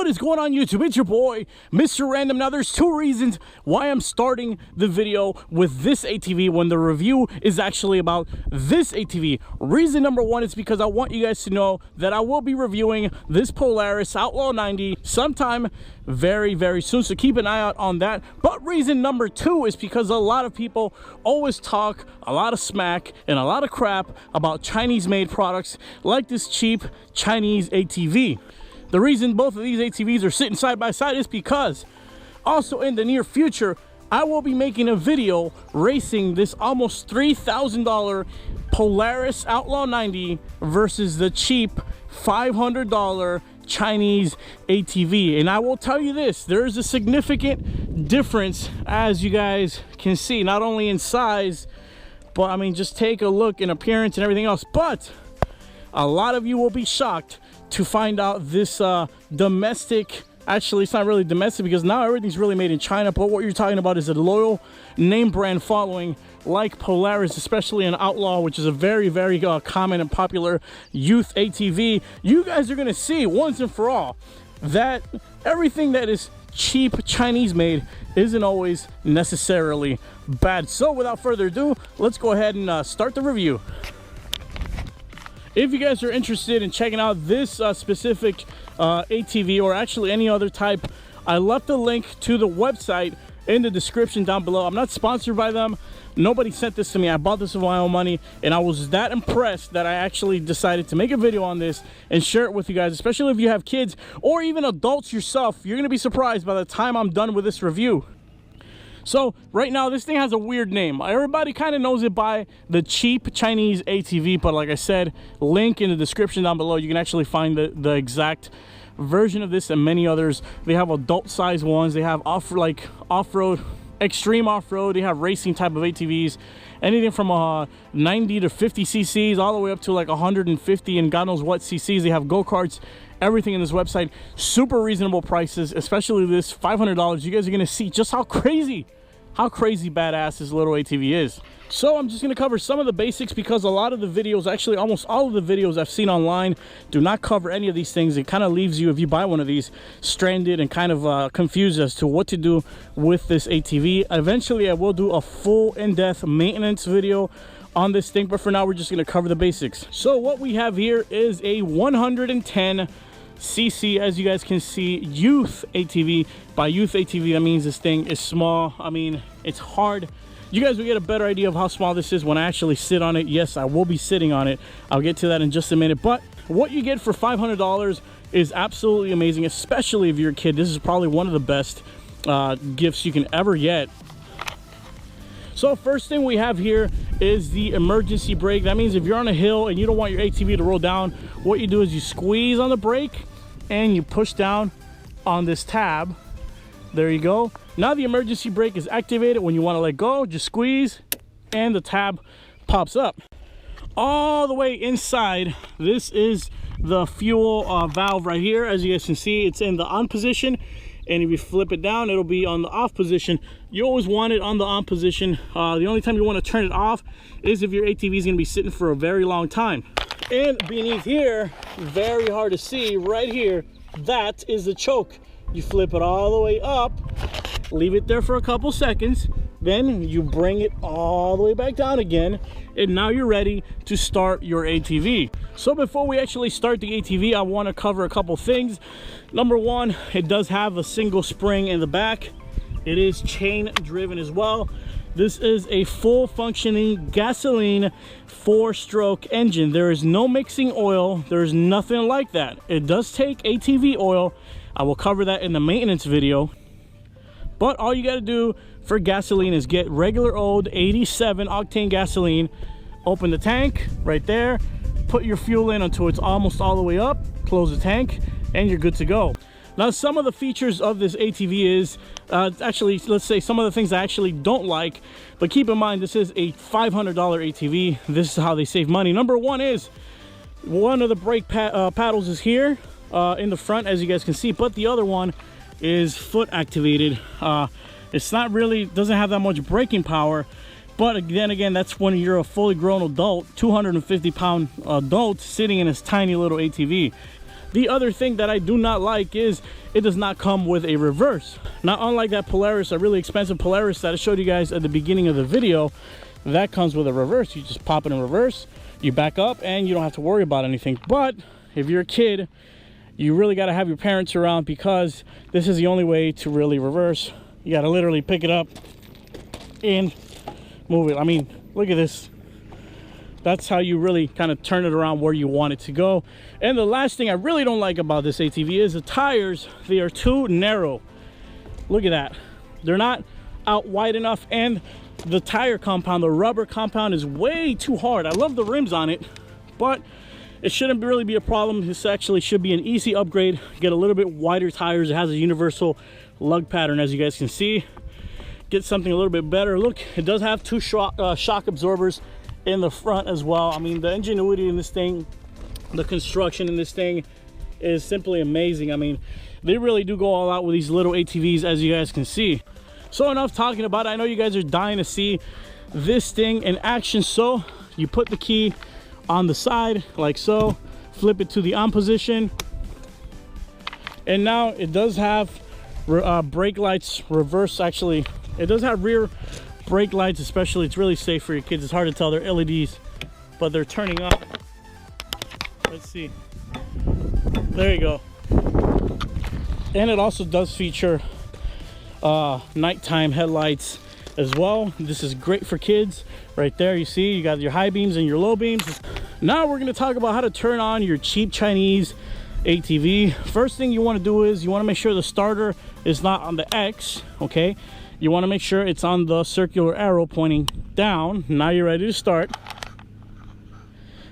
What is going on, YouTube? It's your boy, Mr. Random. Now, there's two reasons why I'm starting the video with this ATV when the review is actually about this ATV. Reason number one is because I want you guys to know that I will be reviewing this Polaris Outlaw 90 sometime very, very soon, so keep an eye out on that. But reason number two is because a lot of people always talk a lot of smack and a lot of crap about Chinese-made products like this cheap Chinese ATV. The reason both of these ATVs are sitting side by side is because also in the near future, I will be making a video racing this almost $3,000 Polaris Outlaw 90 versus the cheap $500 Chinese ATV. And I will tell you this, there is a significant difference, as you guys can see, not only in size, but I mean, just take a look in appearance and everything else. But a lot of you will be shocked to find out this domestic, actually it's not really domestic because now everything's really made in China, but what you're talking about is a loyal name brand following like Polaris, especially an Outlaw, which is a very, very common and popular youth ATV. You guys are gonna see once and for all that everything that is cheap Chinese made isn't always necessarily bad. So without further ado, let's go ahead and start the review. If you guys are interested in checking out this specific ATV, or actually any other type, I left a link to the website in the description down below. I'm not sponsored by them. Nobody sent this to me. I bought this with my own money, and I was that impressed that I actually decided to make a video on this and share it with you guys, especially if you have kids or even adults yourself. You're gonna be surprised by the time I'm done with this review. So right now, this thing has a weird name. Everybody kind of knows it by the cheap Chinese ATV, but like I said, link in the description down below. You can actually find the exact version of this and many others. They have adult size ones. They have off-road, extreme off-road. They have racing type of ATVs, anything from 90 to 50 cc's all the way up to like 150 and God knows what cc's. They have go-karts, everything in this website. Super reasonable prices, especially this $500. You guys are gonna see just how crazy badass this little ATV is. So I'm just gonna cover some of the basics because a lot of the videos, actually almost all of the videos I've seen online, do not cover any of these things. It kind of leaves you, if you buy one of these, stranded and kind of confused as to what to do with this ATV. Eventually I will do a full in-depth maintenance video on this thing, but for now we're just gonna cover the basics. So what we have here is a 110 cc, as you guys can see, youth ATV. By youth ATV, that means this thing is small. I mean, it's hard. You guys will get a better idea of how small this is when I actually sit on it. Yes, I will be sitting on it. I'll get to that in just a minute. But what you get for $500 is absolutely amazing, especially if you're a kid. This is probably one of the best gifts you can ever get. So first thing we have here is the emergency brake. That means if you're on a hill and you don't want your ATV to roll down, what you do is you squeeze on the brake and you push down on this tab. There you go. Now the emergency brake is activated. When you want to let go, just squeeze and the tab pops up. All the way inside, this is the fuel valve right here. As you guys can see, it's in the on position. And if you flip it down, it'll be on the off position. You always want it on the on position. The only time you want to turn it off is if your ATV is going to be sitting for a very long time. And beneath here, very hard to see, right here, that is the choke. You flip it all the way up, leave it there for a couple seconds, then you bring it all the way back down again, and now you're ready to start your ATV. So before we actually start the ATV, I want to cover a couple things. Number one, it does have a single spring in the back. It is chain driven as well. This is a full functioning gasoline 4-stroke engine. There is no mixing oil. There's nothing like that. It does take ATV oil. I will cover that in the maintenance video. But all you got to do for gasoline is get regular old 87 octane gasoline, open the tank right there, put your fuel in until it's almost all the way up, close the tank, and you're good to go. Now, some of the features of this ATV is, actually, let's say some of the things I actually don't like, but keep in mind, this is a $500 ATV. This is how they save money. Number one is, one of the brake paddles is here in the front, as you guys can see, but the other one is foot activated. It's not really, doesn't have that much braking power, but then again, that's when you're a fully grown adult, 250-pound adult sitting in this tiny little ATV. The other thing that I do not like is it does not come with a reverse. Not unlike that Polaris, a really expensive Polaris that I showed you guys at the beginning of the video, that comes with a reverse. You just pop it in reverse, you back up, and you don't have to worry about anything. But if you're a kid, you really got to have your parents around, because this is the only way to really reverse. You got to literally pick it up and move it. I mean, look at this. That's how you really kind of turn it around where you want it to go. And the last thing I really don't like about this ATV is the tires. They are too narrow. Look at that. They're not out wide enough, and the tire compound, the rubber compound, is way too hard. I love the rims on it, but it shouldn't really be a problem. This actually should be an easy upgrade. Get a little bit wider tires. It has a universal lug pattern, as you guys can see. Get something a little bit better. Look, it does have two shock absorbers in the front as well. I mean, the ingenuity in this thing, the construction in this thing is simply amazing. I mean, they really do go all out with these little ATVs, as you guys can see. So enough talking about it. I know you guys are dying to see this thing in action. So you put the key on the side like so, flip it to the on position, and now it does have brake lights, reverse. Actually, it does have rear brake lights, especially. It's really safe for your kids. It's hard to tell, they're LEDs, but they're turning up. Let's see, there you go. And it also does feature nighttime headlights as well. This is great for kids. Right there, you see, you got your high beams and your low beams. Now we're going to talk about how to turn on your cheap Chinese ATV. First thing you want to do is you want to make sure the starter is not on the X, okay? You want to make sure it's on the circular arrow pointing down. Now you're ready to start.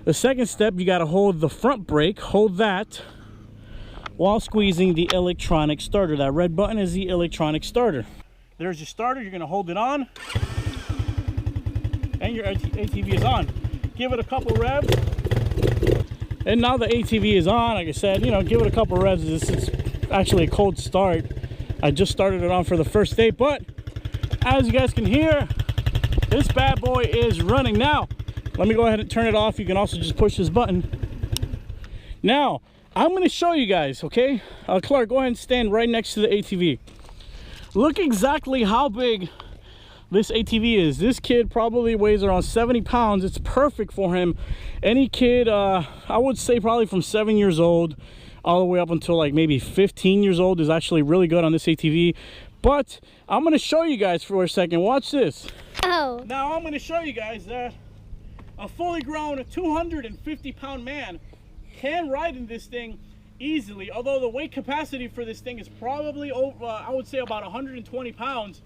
The second step, you got to hold the front brake, hold that while squeezing the electronic starter. That red button is the electronic starter. There's your starter. You're going to hold it on, and your ATV is on. Give it a couple revs, and now the ATV is on. Like I said, you know, give it a couple revs. This is actually a cold start. I just started it on for the first day, but as you guys can hear, this bad boy is running. Now let me go ahead and turn it off. You can also just push this button. Now I'm going to show you guys, okay? Clark, go ahead and stand right next to the ATV. Look exactly how big this ATV is. This kid probably weighs around 70 pounds. It's perfect for him. Any kid, I would say probably from 7 years old all the way up until like maybe 15 years old is actually really good on this ATV. But I'm going to show you guys for a second. Watch this. Oh. Now I'm going to show you guys that a fully grown 250-pound man can ride in this thing easily, although the weight capacity for this thing is probably over, I would say about 120 pounds.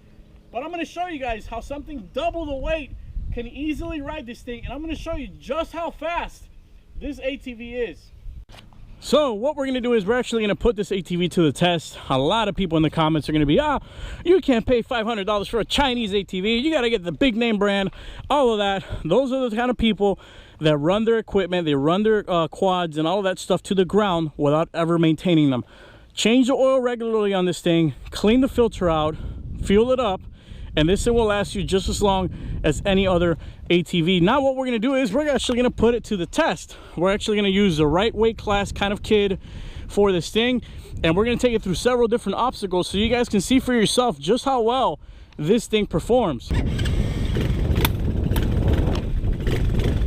But I'm going to show you guys how something double the weight can easily ride this thing, and I'm going to show you just how fast this ATV is. So what we're going to do is we're actually going to put this ATV to the test. A lot of people in the comments are going to be, you can't pay $500 for a Chinese ATV. You got to get the big name brand, all of that. Those are the kind of people that run their equipment, they run their quads and all of that stuff to the ground without ever maintaining them. Change the oil regularly on this thing, clean the filter out, fuel it up, and this thing will last you just as long as any other ATV. Now what we're going to do is we're actually going to put it to the test. We're actually going to use the right weight class kind of kid for this thing, and we're going to take it through several different obstacles so you guys can see for yourself just how well this thing performs.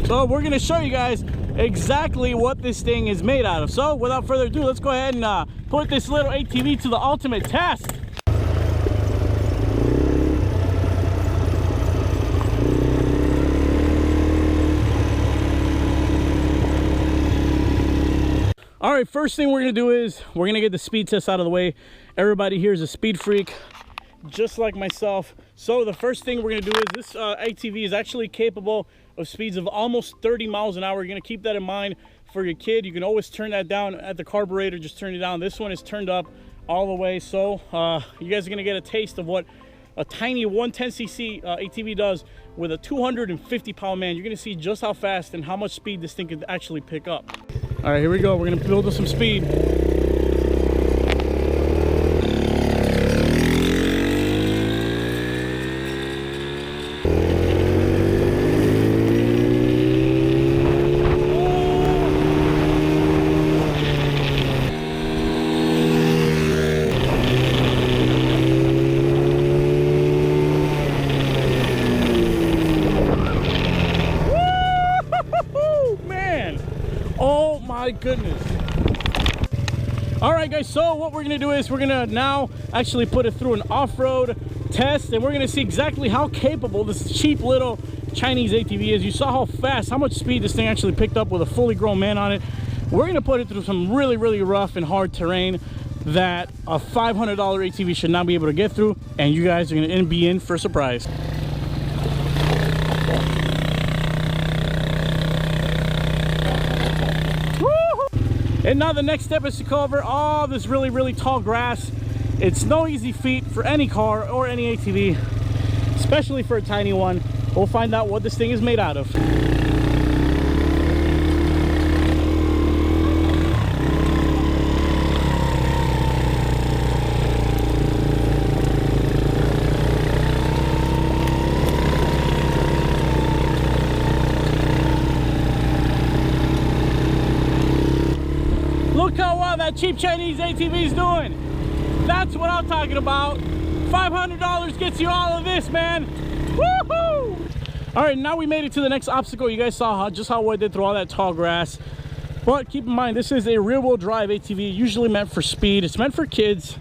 So we're going to show you guys exactly what this thing is made out of. So without further ado, let's go ahead and put this little ATV to the ultimate test. All right, first thing we're going to do is we're going to get the speed test out of the way. Everybody here is a speed freak, just like myself. So the first thing we're going to do is this ATV is actually capable of speeds of almost 30 miles an hour. You're going to keep that in mind for your kid. You can always turn that down at the carburetor, just turn it down. This one is turned up all the way. So you guys are going to get a taste of what a tiny 110cc ATV does with a 250-pound man. You're going to see just how fast and how much speed this thing could actually pick up. All right, here we go. We're going to build up some speed. my goodness. All right, guys, so what we're gonna do is we're gonna now actually put it through an off-road test, and we're gonna see exactly how capable this cheap little Chinese ATV is. You saw how fast, how much speed this thing actually picked up with a fully grown man on it. We're gonna put it through some really, really rough and hard terrain that a $500 ATV should not be able to get through, and you guys are gonna be in for a surprise. And now the next step is to cover all this really, really tall grass. It's no easy feat for any car or any ATV, especially for a tiny one. We'll find out what this thing is made out of. Look how well that cheap Chinese ATV is doing. That's what I'm talking about. $500 gets you all of this, man. Woohoo! All right, now we made it to the next obstacle. You guys saw just how well I did through all that tall grass. But keep in mind, this is a rear-wheel drive ATV, usually meant for speed. It's meant for kids.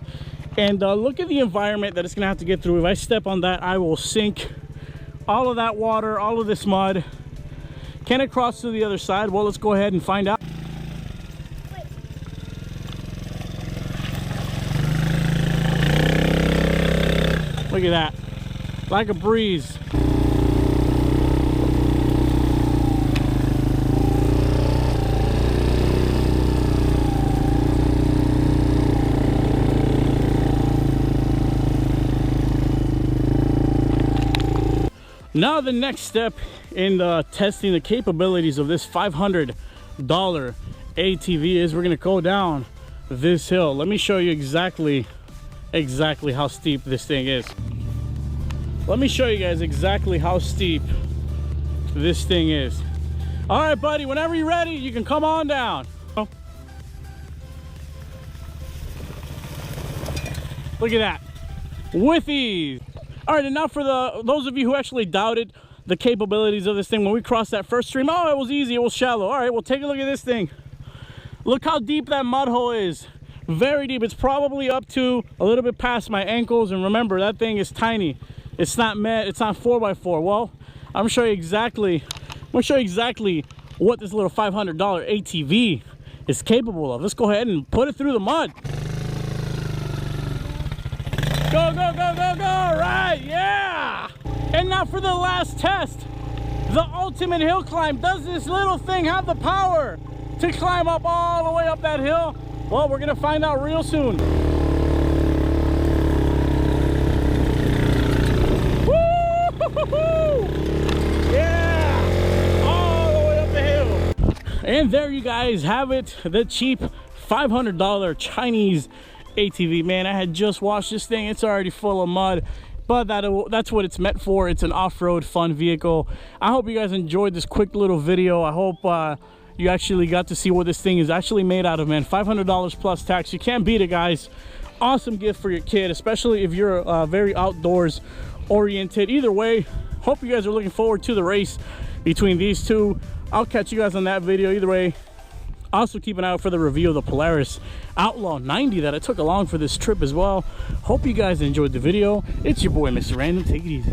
And look at the environment that it's gonna have to get through. If I step on that, I will sink all of that water, all of this mud. Can it cross to the other side? Well, let's go ahead and find out. Look at that, like a breeze. Now the next step in testing the capabilities of this $500 ATV is we're gonna go down this hill. Let me show you exactly how steep this thing is. Let me show you guys exactly how steep this thing is. All right, buddy, whenever you're ready, you can come on down. Look at that, with ease. All right, and now for those of you who actually doubted the capabilities of this thing, when we crossed that first stream, oh, it was easy, it was shallow. All right, well, take a look at this thing. Look how deep that mud hole is. Very deep. It's probably up to a little bit past my ankles, and remember, that thing is tiny. It's not 4x4. Well, I'm gonna show you exactly what this little $500 ATV is capable of. Let's go ahead and put it through the mud. Go, go, go, go, go! Right, yeah! And now for the last test, the ultimate hill climb. Does this little thing have the power to climb up all the way up that hill? Well, we're gonna find out real soon. Woo-hoo-hoo-hoo! Yeah! All the way up the hill. And there you guys have it, the cheap $500 Chinese ATV. Man, I had just washed this thing. It's already full of mud, but that's what it's meant for. It's an off-road fun vehicle. I hope you guys enjoyed this quick little video. I hope you actually got to see what this thing is actually made out of, man. $500 plus tax. You can't beat it, guys. Awesome gift for your kid, especially if you're very outdoors oriented. Either way, hope you guys are looking forward to the race between these two. I'll catch you guys on that video. Either way, also keep an eye out for the review of the Polaris Outlaw 90 that I took along for this trip as well. Hope you guys enjoyed the video. It's your boy, Mr. Random. Take it easy.